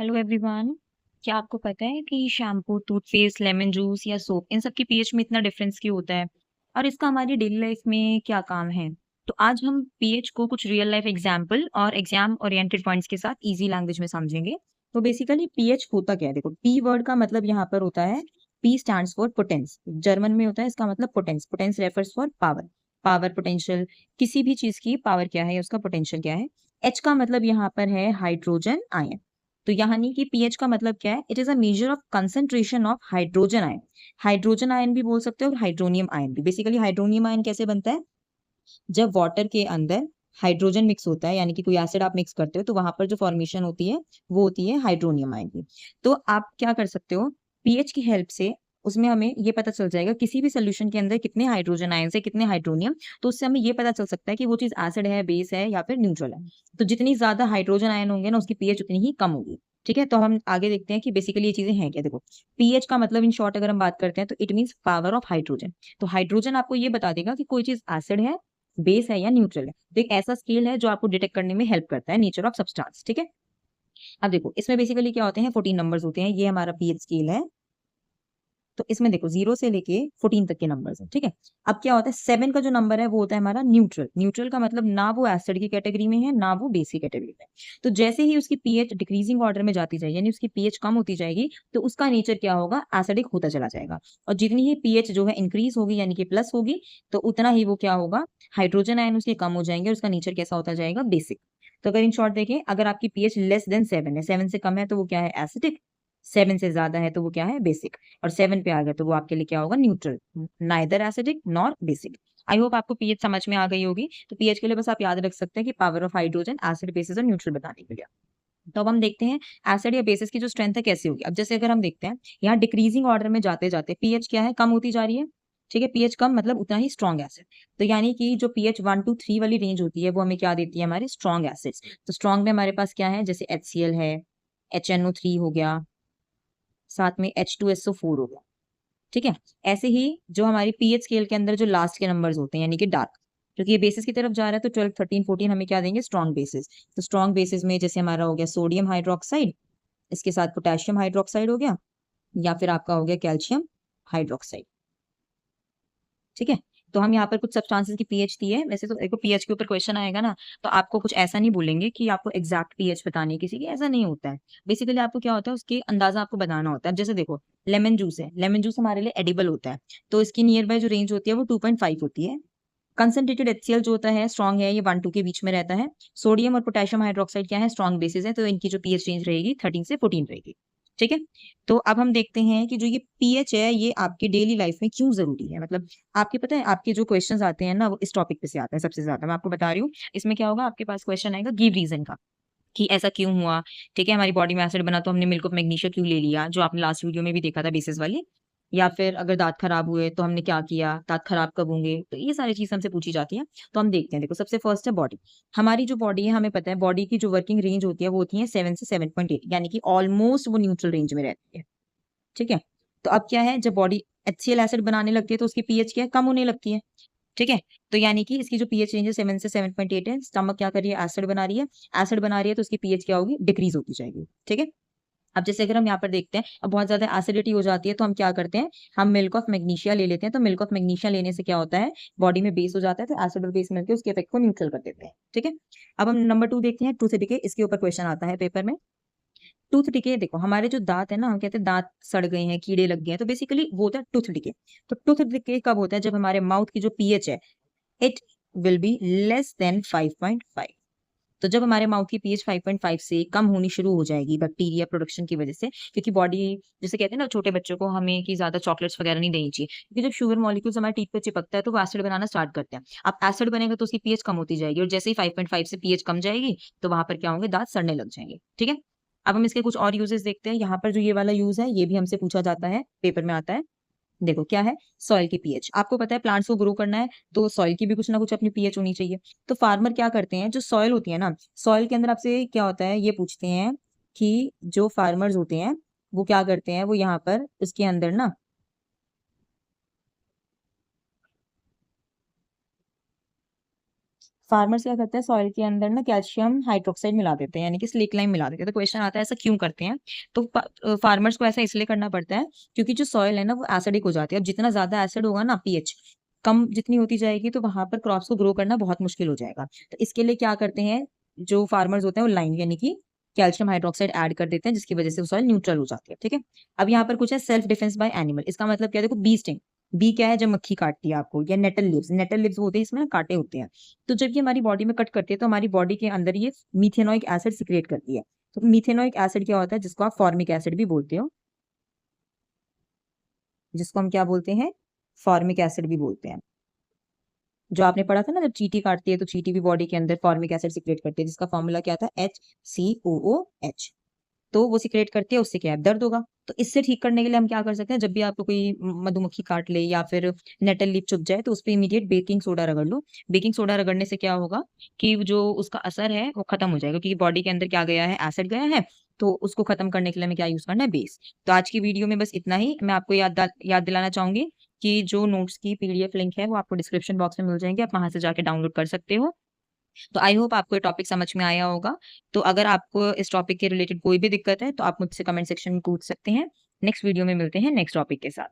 Hello everyone. क्या आपको पता है कि शैम्पू, टूथपेस्ट, लेमन जूस या सोप इन सब की पीएच में इतना डिफरेंस क्यों होता है और इसका हमारी डेली लाइफ में क्या काम है? तो आज हम पीएच को कुछ रियल लाइफ एग्जांपल और एग्जाम ओरिएंटेड पॉइंट्स के साथ इजी लैंग्वेज में समझेंगे। तो बेसिकली पीएच होता क्या है? देखो, पी वर्ड का मतलब यहाँ पर होता है, P stands for potence. German में होता है इसका मतलब potence. Potence refers for power, power potential. किसी भी चीज की पावर क्या है या उसका पोटेंशियल क्या है। एच का मतलब यहाँ पर है हाइड्रोजन आयन। तो यानी कि पीएच का मतलब क्या है? It is a measure of concentration of hydrogen ion. Hydrogen ion भी बोल सकते हो और हाइड्रोनियम आयन भी। बेसिकली हाइड्रोनियम आयन कैसे बनता है? जब वाटर के अंदर हाइड्रोजन मिक्स होता है, यानी कि कोई एसिड आप मिक्स करते हो, तो वहां पर जो फॉर्मेशन होती है वो होती है हाइड्रोनियम आयन की। तो आप क्या कर सकते हो, पीएच की हेल्प से उसमें हमें ये पता चल जाएगा किसी भी सोल्यूशन के अंदर कितने हाइड्रोजन आयन है, कितने हाइड्रोनियम। तो उससे हमें ये पता चल सकता है कि वो चीज एसिड है, बेस है या फिर न्यूट्रल है। तो जितनी ज्यादा हाइड्रोजन आयन होंगे ना, उसकी पीएच उतनी ही कम होगी। ठीक है, तो हम आगे देखते हैं कि बेसिकली ये चीजें हैं क्या। देखो, पीएच का मतलब इन शॉर्ट अगर हम बात करते हैं तो it means power of hydrogen. तो हाइड्रोजन आपको ये बता देगा कि कोई चीज एसिड है, बेस है या न्यूट्रल है। तो एक ऐसा स्केल है जो आपको डिटेक्ट करने में हेल्प करता है नेचर ऑफ सब्सटेंस। ठीक है, अब देखो इसमें बेसिकली क्या होते हैं, 14 नंबर्स होते हैं। ये हमारा पीएच स्केल है। तो इसमें देखो 0 से लेके 14 तक के नंबर्स हैं। ठीक है, अब क्या होता है, 7 का जो नंबर है वो होता है हमारा न्यूट्रल। न्यूट्रल का मतलब ना वो एसिड की कैटेगरी में है ना वो बेस की कैटेगरी में। तो जैसे ही उसकी पीएच डिक्रीजिंग ऑर्डर में जाती जाएगी, यानी उसकी पीएच कम होती जाएगी, तो उसका नेचर क्या होगा, एसिडिक होता चला जाएगा। और जितनी ही पीएच जो है इंक्रीज होगी, यानी कि प्लस होगी, तो उतना ही वो क्या होगा, हाइड्रोजन आयन उसके कम हो जाएंगे और उसका नेचर कैसा होता जाएगा, बेसिक। तो अगर इन शॉर्ट देखें, अगर आपकी पीएच लेस देन 7 है, 7 से कम है तो वो क्या है, एसिडिक। 7 से ज्यादा है तो वो क्या है, बेसिक। और 7 पे आ गया तो वो आपके लिए क्या होगा, neutral. Neither acidic nor basic. I hope आपको पीएच समझ में आ गई होगी। तो पीएच के लिए बस आप याद रख सकते हैं कि power of hydrogen, acid, basis और न्यूट्रल बताने के लिए। तो अब हम देखते हैं एसिड या बेसिस की जो स्ट्रेंथ है कैसी होगी। अब जैसे अगर हम देखते हैं, यहाँ डिक्रीजिंग ऑर्डर में जाते जाते पीएच क्या है, कम होती जा रही है। ठीक है, पीएच कम मतलब उतना ही स्ट्रॉन्ग एसिड। तो यानी कि जो पीएच 1 to 3 वाली रेंज होती है वो हमें क्या देती है, हमारे स्ट्रॉन्ग एसिड्स। तो स्ट्रॉन्ग में हमारे पास क्या है, जैसे HCl है, HNO3 हो गया, साथ में H2SO4 हो गया। ठीक है, ऐसे ही जो हमारी पीएच स्केल के अंदर जो लास्ट के नंबर्स होते हैं, यानी कि डार्क, क्योंकि ये बेसिस की तरफ जा रहा है, तो 12, 13, 14 हमें क्या देंगे, स्ट्रॉन्ग बेसिस। तो स्ट्रॉन्ग बेसिस में जैसे हमारा हो गया सोडियम हाइड्रोक्साइड, इसके साथ पोटेशियम हाइड्रोक्साइड हो गया, या फिर आपका हो गया कैल्शियम हाइड्रोक्साइड। ठीक है, तो हम यहाँ पर कुछ सब्सटेंसेस की पीएच दी है। वैसे तो देखो पीएच के ऊपर क्वेश्चन आएगा ना, तो आपको कुछ ऐसा नहीं बोलेंगे कि आपको एग्जैक्ट पीएच बतानी है किसी की, ऐसा नहीं होता है। बेसिकली आपको क्या होता है, उसके अंदाजा आपको बताना होता है। अब जैसे देखो, लेमन जूस है, लेमन जूस हमारे लिए एडिबल होता है, तो इसकी नियर बाय जो रेंज होती है वो 2.5 होती है। कंसंट्रेटेड HCl जो होता है स्ट्रॉन्ग है, ये 1-2 के बीच में रहता है। सोडियम और पोटेशियम हाइड्रोक्साइड क्या है, स्ट्रॉन्ग बेसिस है, तो इनकी जो पीएच रेंज रहेगी 13 से 14 रहेगी। ठीक है, तो अब हम देखते हैं कि जो ये पीएच है ये आपकी डेली लाइफ में क्यों जरूरी है। मतलब आपके पता है, आपके जो क्वेश्चंस आते हैं ना, वो इस टॉपिक पे से आता है सबसे ज्यादा। मैं आपको बता रही हूँ, इसमें क्या होगा, आपके पास क्वेश्चन आएगा गिव रीजन का, कि ऐसा क्यों हुआ। ठीक है, हमारी बॉडी में एसिड बना तो हमने मिल्क ऑफ मैग्नीशिया क्यों ले लिया, जो आपने लास्ट वीडियो में भी देखा था बेसिस वाली। या फिर अगर दांत खराब हुए तो हमने क्या किया, दांत खराब कब होंगे, तो ये सारी चीजें हमसे पूछी जाती है। तो हम देखते हैं, देखो सबसे फर्स्ट है बॉडी। हमारी जो बॉडी है, हमें पता है बॉडी की जो वर्किंग रेंज होती है वो होती है 7 से 7.8, यानी कि ऑलमोस्ट वो न्यूट्रल रेंज में रहती है। ठीक है, तो अब क्या है, जब बॉडी HCl एसिड बनाने लगती है तो उसकी पीएच क्या है, कम होने लगती है। ठीक है, तो यानी कि इसकी जो पीएच रेंज है 7 से 7.8 है। स्टमक क्या कर रही है, एसिड बना रही है। एसिड बना रही है तो उसकी पीएच क्या होगी, डिक्रीज होती जाएगी। ठीक है, अब जैसे अगर हम यहाँ पर देखते हैं, अब बहुत ज्यादा एसिडिटी हो जाती है तो हम क्या करते हैं, हम मिल्क ऑफ मैग्नीशिया ले लेते हैं। तो मिल्क ऑफ मैग्नीशिया लेने से क्या होता है, बॉडी में बेस हो जाता है, तो एसिड और बेस मिलकर उसके इफेक्ट को न्यूट्रल कर देते हैं। ठीक है, अब हम नंबर 2 देखते हैं, टूथ डिके। इसके ऊपर क्वेश्चन आता है पेपर में। टूथ डिके, देखो हमारे जो दांत है ना, हम कहते हैं दांत सड़ गए हैं, कीड़े लग गए हैं, तो बेसिकली वो होता है टूथ डिके। तो टूथ डिके कब होता है, जब हमारे माउथ की जो पीएच है, it will be less than 5.5। तो जब हमारे माउथ की पीएच 5.5 से कम होनी शुरू हो जाएगी बैक्टीरिया प्रोडक्शन की वजह से, क्योंकि बॉडी, जैसे कहते हैं ना छोटे बच्चों को हमें कि ज्यादा चॉकलेट्स वगैरह नहीं देनी चाहिए, क्योंकि जब शुगर मॉलिक्यूल्स हमारे टीथ पे चिपकता है तो वो एसिड बनाना स्टार्ट करते हैं। अब एसिड बनेगा तो उसकी पीएच कम होती जाएगी, और जैसे ही 5.5 से पीएच कम जाएगी तो वहां पर क्या होंगे, दांत सड़ने लग जाएंगे। ठीक है, अब हम इसके कुछ और यूजेस देखते हैं। यहाँ पर जो ये वाला यूज है ये भी हमसे पूछा जाता है, पेपर में आता है। देखो क्या है, सॉइल की पीएच। आपको पता है प्लांट्स को ग्रो करना है तो सॉइल की भी कुछ ना कुछ अपनी पीएच होनी चाहिए। तो फार्मर क्या करते हैं, जो सॉइल होती है ना, सॉइल के अंदर आपसे क्या होता है, ये पूछते हैं कि जो फार्मर्स होते हैं वो क्या करते हैं, वो यहाँ पर उसके अंदर ना फार्मर्स क्या करते हैं, सॉइल के अंदर ना कैल्शियम हाइड्रोक्साइड मिला देते हैं, यानी कि स्लेक लाइम मिला देते हैं। तो क्वेश्चन आता है ऐसा क्यों करते हैं? तो फार्मर्स को ऐसा इसलिए करना पड़ता है क्योंकि जो सॉइल है ना वो एसिडिक हो जाती है। अब जितना ज्यादा एसिड होगा ना, पीएच कम जितनी होती जाएगी, तो वहां पर क्रॉप्स को ग्रो करना बहुत मुश्किल हो जाएगा। तो इसके लिए क्या करते हैं जो फार्मर्स होते हैं, वो लाइम यानी कि कैल्शियम हाइड्रोक्साइड ऐड कर देते हैं, जिसकी वजह से सॉइल न्यूट्रल हो जाती है। ठीक है। अब यहाँ पर कुछ है सेल्फ डिफेंस बाय एनिमल। इसका मतलब क्या है? देखो, बी स्टिंग, बी क्या है? जब मक्खी काटती है आपको, या नेटल लिव्स, नेटल लिव्स होते हैं, इसमें ना कांटे होते हैं। तो जब ये हमारी बॉडी में कट करती है, तो हमारी बॉडी के अंदर ये मीथेनोइक एसिड सिक्रिएट करती है। तो मीथेनोइक एसिड क्या होता है? जिसको आप फॉर्मिक एसिड भी बोलते हो, जिसको हम क्या बोलते हैं? फॉर्मिक एसिड भी बोलते हैं। जो आपने पढ़ा था ना, जब चींटी काटती है तो चींटी भी बॉडी के अंदर फॉर्मिक एसिड सिक्रिएट करती है, जिसका फॉर्मूला क्या था? HCOOH। तो वो सिक्रेट करती है, उससे क्या है? दर्द होगा। तो इससे ठीक करने के लिए हम क्या कर सकते हैं? जब भी आपको कोई मधुमक्खी काट ले या फिर नेटल लिप चुभ जाए, तो उस पर इमीडिएट बेकिंग सोडा रगड़ लो। बेकिंग सोडा रगड़ने से क्या होगा कि जो उसका असर है वो खत्म हो जाएगा, क्योंकि बॉडी के अंदर क्या गया है? एसिड गया है। तो उसको खत्म करने के लिए हमें क्या यूज करना है? बेस। तो आज की वीडियो में बस इतना ही। मैं आपको याद दिलाना चाहूंगी कि जो नोट्स की पीडीएफ लिंक है वो आपको डिस्क्रिप्शन बॉक्स में मिल जाएंगे, आप वहां से जाके डाउनलोड कर सकते हो। तो आई होप आपको ये टॉपिक समझ में आया होगा। तो अगर आपको इस टॉपिक के रिलेटेड कोई भी दिक्कत है, तो आप मुझसे कमेंट सेक्शन में पूछ सकते हैं। नेक्स्ट वीडियो में मिलते हैं नेक्स्ट टॉपिक के साथ।